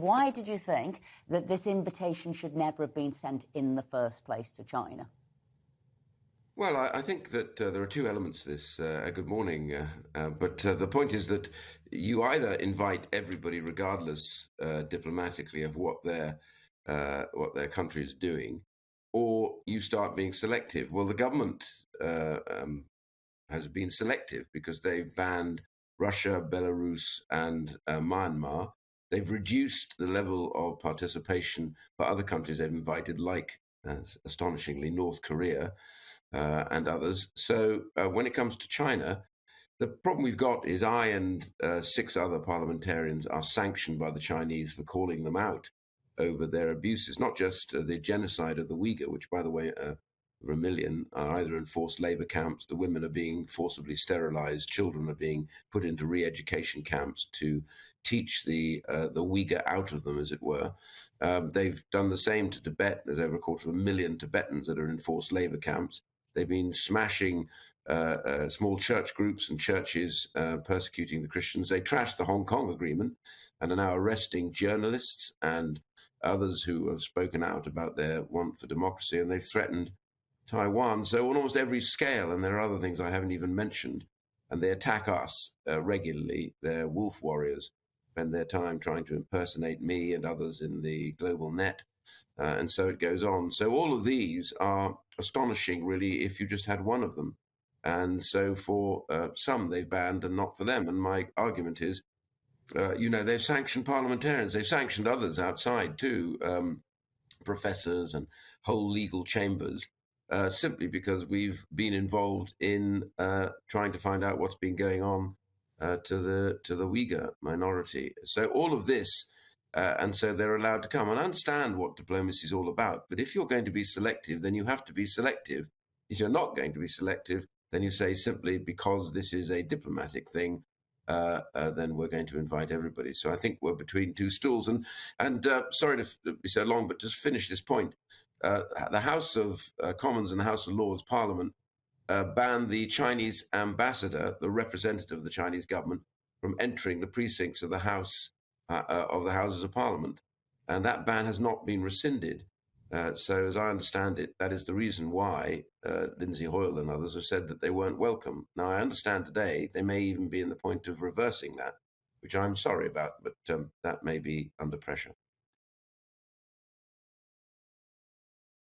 why did you think that this invitation should never have been sent in the first place to China? Well, I think that there are two elements to this. Good morning. But the point is that you either invite everybody, regardless diplomatically of what their country is doing, or you start being selective. Well, the government has been selective because they've banned Russia, Belarus, and Myanmar. They've reduced the level of participation for other countries they've invited, like, astonishingly, North Korea. And others. So when it comes to China, the problem we've got is I and 6 other parliamentarians are sanctioned by the Chinese for calling them out over their abuses, not just the genocide of the Uyghur, which, by the way, over a million are either in forced labor camps, the women are being forcibly sterilized, children are being put into re-education camps to teach the Uyghur out of them, as it were. They've done the same to Tibet. There's over 250,000 Tibetans that are in forced labor camps. They've been smashing small church groups and churches, persecuting the Christians. They trashed the Hong Kong Agreement and are now arresting journalists and others who have spoken out about their want for democracy, and they've threatened Taiwan. So on almost every scale, and there are other things I haven't even mentioned, and they attack us regularly. They're wolf warriors, spend their time trying to impersonate me and others in the global net. And so it goes on. So all of these are astonishing, really, if you just had one of them. And so for some, they've banned and not for them. And my argument is, they've sanctioned parliamentarians. They've sanctioned others outside too, professors and whole legal chambers, simply because we've been involved in trying to find out what's been going on to the Uyghur minority. So all of this, and so they're allowed to come. And I understand what diplomacy is all about. But if you're going to be selective, then you have to be selective. If you're not going to be selective, then you say simply, because this is a diplomatic thing, then we're going to invite everybody. So I think we're between two stools. And sorry to be so long, but just finish this point. The House of Commons and the House of Lords Parliament banned the Chinese ambassador, the representative of the Chinese government, from entering the precincts of the House of the Houses of Parliament. And that ban has not been rescinded. So as I understand it, that is the reason why Lindsay Hoyle and others have said that they weren't welcome. Now, I understand today they may even be in the point of reversing that, which I'm sorry about, but that may be under pressure.